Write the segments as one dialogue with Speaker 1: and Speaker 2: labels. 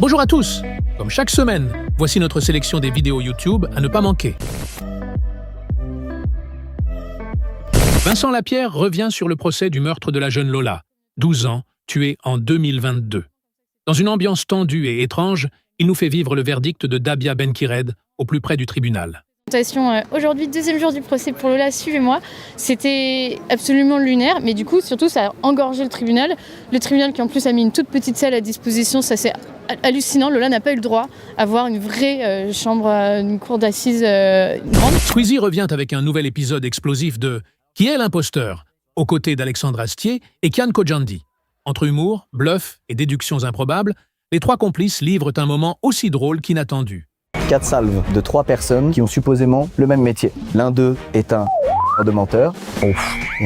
Speaker 1: Bonjour à tous. Comme chaque semaine, voici notre sélection des vidéos YouTube à ne pas manquer. Vincent Lapierre revient sur le procès du meurtre de la jeune Lola, 12 ans, tuée en 2022. Dans une ambiance tendue et étrange, il nous fait vivre le verdict de Dabia Benkired au plus près du tribunal.
Speaker 2: Aujourd'hui, deuxième jour du procès pour Lola, suivez-moi. C'était absolument lunaire, mais du coup, surtout, ça a engorgé le tribunal. Le tribunal qui, en plus, a mis une toute petite salle à disposition, ça c'est hallucinant. Lola n'a pas eu le droit à avoir une vraie chambre, une cour d'assises grande.
Speaker 1: Squeezie revient avec un nouvel épisode explosif de « Qui est l'imposteur ?», aux côtés d'Alexandre Astier et Kian Kojandi. Entre humour, bluff et déductions improbables, les trois complices livrent un moment aussi drôle qu'inattendu.
Speaker 3: 4 salves de 3 personnes qui ont supposément le même métier. L'un d'eux est un de menteur, et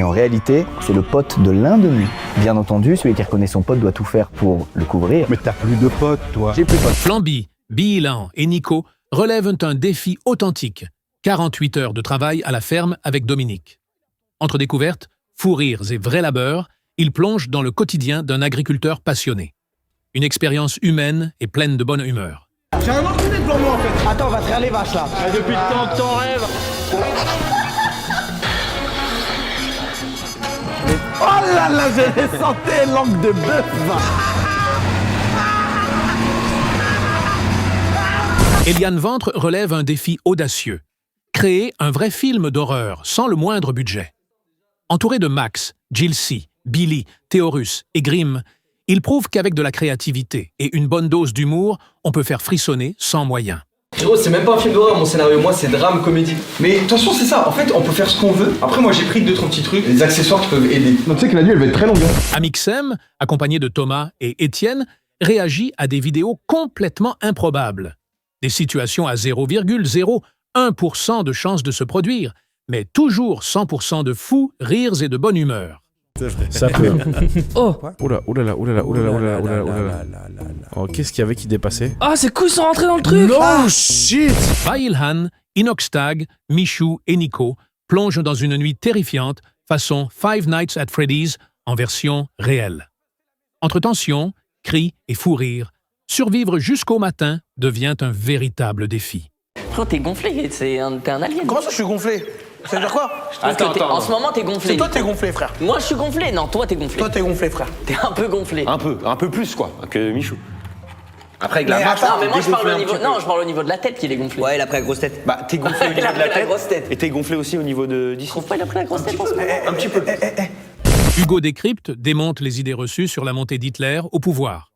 Speaker 3: en réalité, c'est le pote de l'un de nous. Bien entendu, celui qui reconnaît son pote doit tout faire pour le couvrir.
Speaker 4: Mais t'as plus de potes, toi.
Speaker 3: J'ai plus de potes.
Speaker 1: Flamby, Bilan et Nico relèvent un défi authentique. 48 heures de travail à la ferme avec Dominique. Entre découvertes, fous rires et vrais labeurs, ils plongent dans le quotidien d'un agriculteur passionné. Une expérience humaine et pleine de bonne humeur.
Speaker 5: J'ai un enculé devant moi en fait.
Speaker 3: Attends, on va faire les vaches là.
Speaker 5: Depuis le temps que t'en rêves.
Speaker 3: Oh là là, je les sentais, langue de bœuf.
Speaker 1: Eliane Ventre relève un défi audacieux. Créer un vrai film d'horreur sans le moindre budget. Entouré de Max, Gilsey, Billy, Théorus et Grimm, il prouve qu'avec de la créativité et une bonne dose d'humour, on peut faire frissonner sans moyens.
Speaker 6: Frérot, c'est même pas un film d'horreur mon scénario, moi c'est drame, comédie. Mais attention, c'est ça, en fait on peut faire ce qu'on veut. Après moi j'ai pris 2-3 petits trucs, des accessoires qui peuvent aider.
Speaker 4: Donc tu sais que la nuit elle va être très longue.
Speaker 1: Amixem, accompagné de Thomas et Étienne, réagit à des vidéos complètement improbables. Des situations à 0,01% de chances de se produire, mais toujours 100% de fous, rires et de bonne humeur.
Speaker 7: Ça peut.
Speaker 8: Oh.
Speaker 7: Oula. Oh, qu'est-ce qu'il y avait qui dépassait?
Speaker 8: Ah, c'est cool, ils sont rentrés dans le truc.
Speaker 7: No shit.
Speaker 1: Bailhan, Inoxtag, Michou et Nico plongent dans une nuit terrifiante façon Five Nights at Freddy's en version réelle. Entre tension, cris et fous rires, survivre jusqu'au matin devient un véritable défi.
Speaker 9: Frérot, t'es gonflé, t'es un alien.
Speaker 5: Comment ça je suis gonflé? Ça veut dire quoi?
Speaker 9: En ce moment t'es gonflé.
Speaker 5: C'est toi t'es gonflé frère.
Speaker 9: Moi je suis gonflé, non toi t'es gonflé.
Speaker 5: Toi t'es gonflé frère.
Speaker 9: T'es un peu gonflé.
Speaker 6: Un peu plus quoi, que Michou. Après avec la
Speaker 5: Mais
Speaker 6: marche,
Speaker 9: Non mais moi je parle
Speaker 6: dégonflé
Speaker 9: au
Speaker 6: un
Speaker 9: niveau.
Speaker 6: petit
Speaker 9: Non,
Speaker 6: peu.
Speaker 9: je parle au niveau de la tête qu'il est gonflé.
Speaker 3: Ouais, il a pris la grosse tête.
Speaker 6: Bah t'es gonflé au niveau
Speaker 9: Il a
Speaker 6: de la
Speaker 9: pris la grosse tête.
Speaker 6: Et t'es gonflé aussi au niveau de d'ici.
Speaker 9: Trouve pas il a pris la grosse tête en ce moment.
Speaker 6: Un petit peu.
Speaker 1: Hugo Décrypte démonte les idées reçues sur la montée d'Hitler au pouvoir.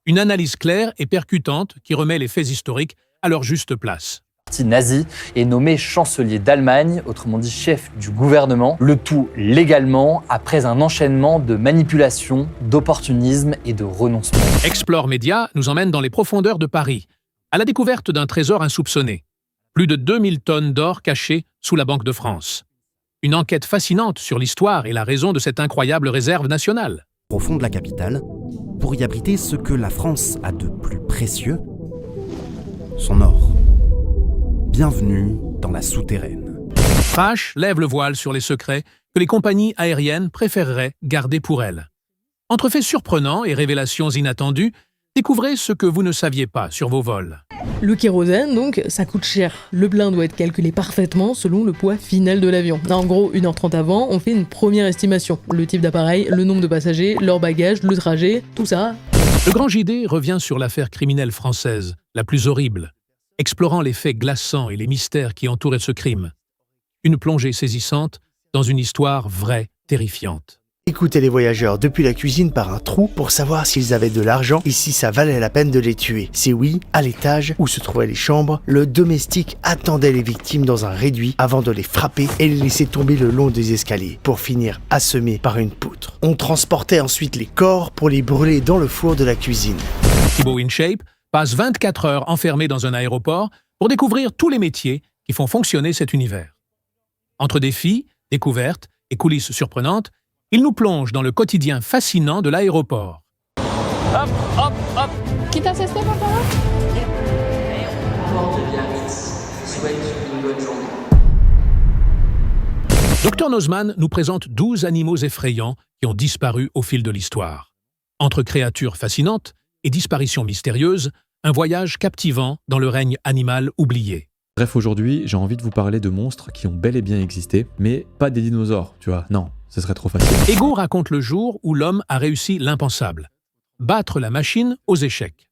Speaker 1: Une analyse claire et percutante qui remet les faits historiques à leur juste place.
Speaker 10: Le parti nazi est nommé chancelier d'Allemagne, autrement dit chef du gouvernement, le tout légalement, après un enchaînement de manipulations, d'opportunisme et de renoncement.
Speaker 1: Explore Média nous emmène dans les profondeurs de Paris, à la découverte d'un trésor insoupçonné. Plus de 2000 tonnes d'or cachées sous la Banque de France. Une enquête fascinante sur l'histoire et la raison de cette incroyable réserve nationale.
Speaker 11: Au fond de la capitale, pour y abriter ce que la France a de plus précieux, son or. Bienvenue dans la souterraine.
Speaker 1: Pache lève le voile sur les secrets que les compagnies aériennes préféreraient garder pour elles. Entre faits surprenants et révélations inattendues, découvrez ce que vous ne saviez pas sur vos vols.
Speaker 8: Le kérosène, donc, ça coûte cher. Le plein doit être calculé parfaitement selon le poids final de l'avion. En gros, 1h30 avant, on fait une première estimation. Le type d'appareil, le nombre de passagers, leur bagage, le trajet, tout ça.
Speaker 1: Le grand JD revient sur l'affaire criminelle française, la plus horrible, explorant les faits glaçants et les mystères qui entouraient ce crime. Une plongée saisissante dans une histoire vraie, terrifiante.
Speaker 12: Écoutez les voyageurs depuis la cuisine par un trou pour savoir s'ils avaient de l'argent et si ça valait la peine de les tuer. Si oui, à l'étage où se trouvaient les chambres, le domestique attendait les victimes dans un réduit avant de les frapper et les laisser tomber le long des escaliers pour finir assommés par une poutre. On transportait ensuite les corps pour les brûler dans le four de la cuisine.
Speaker 1: Thibaut InShape passe 24 heures enfermé dans un aéroport pour découvrir tous les métiers qui font fonctionner cet univers. Entre défis, découvertes et coulisses surprenantes, il nous plonge dans le quotidien fascinant de l'aéroport.
Speaker 2: Hop, hop, hop. Quitte assisté, papa là?
Speaker 1: Dr Nozman nous présente 12 animaux effrayants qui ont disparu au fil de l'histoire. Entre créatures fascinantes et disparitions mystérieuses, un voyage captivant dans le règne animal oublié.
Speaker 13: Bref, aujourd'hui, j'ai envie de vous parler de monstres qui ont bel et bien existé, mais pas des dinosaures, tu vois, non, ce serait trop facile.
Speaker 1: Ego raconte le jour où l'homme a réussi l'impensable. Battre la machine aux échecs.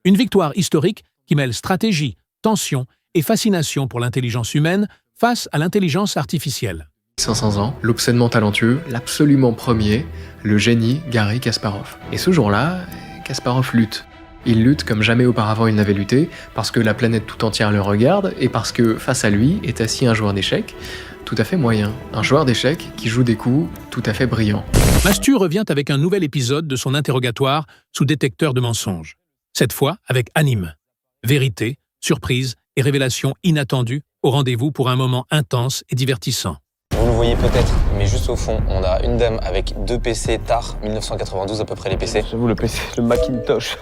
Speaker 1: Une victoire historique qui mêle stratégie, tension et fascination pour l'intelligence humaine face à l'intelligence artificielle.
Speaker 14: 500 ans, l'obscènement talentueux, l'absolument premier, le génie Garry Kasparov. Et ce jour-là, Kasparov lutte. Il lutte comme jamais auparavant il n'avait lutté, parce que la planète tout entière le regarde, et parce que face à lui est assis un joueur d'échecs tout à fait moyen. Un joueur d'échecs qui joue des coups tout à fait brillants.
Speaker 1: Mastu revient avec un nouvel épisode de son interrogatoire sous détecteur de mensonges. Cette fois avec Anime. Vérité, surprise et révélation inattendue au rendez-vous pour un moment intense et divertissant.
Speaker 15: Vous le voyez peut-être, mais juste au fond, on a une dame avec 2 PC tard, 1992 à peu près les PC.
Speaker 6: J'avoue, le PC, le Macintosh.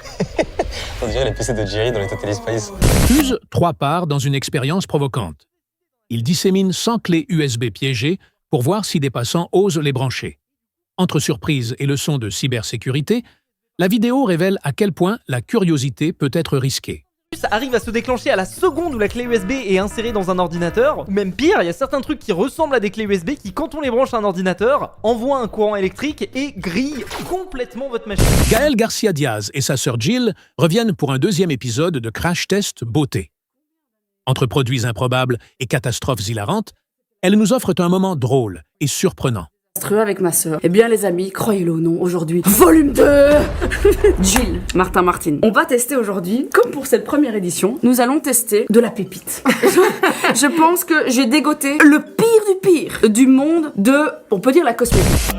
Speaker 15: On dirait les PC de Jerry dans les Totally Spies.
Speaker 1: Fuse 3 parts dans une expérience provocante. Il dissémine 100 clés USB piégées pour voir si des passants osent les brancher. Entre surprise et leçons de cybersécurité, la vidéo révèle à quel point la curiosité peut être risquée.
Speaker 16: Arrive à se déclencher à la seconde où la clé USB est insérée dans un ordinateur, ou même pire, il y a certains trucs qui ressemblent à des clés USB qui, quand on les branche à un ordinateur, envoient un courant électrique et grillent complètement votre machine.
Speaker 1: Gaël Garcia Diaz et sa sœur Jill reviennent pour un deuxième épisode de Crash Test Beauté. Entre produits improbables et catastrophes hilarantes, elles nous offrent un moment drôle et surprenant.
Speaker 17: Avec ma sœur. Eh bien les amis, croyez-le ou non, aujourd'hui, volume 2 Jill, Martin. On va tester aujourd'hui, comme pour cette première édition, nous allons tester de la pépite. Je pense que j'ai dégoté le pire du monde de, on peut dire, la cosmétique.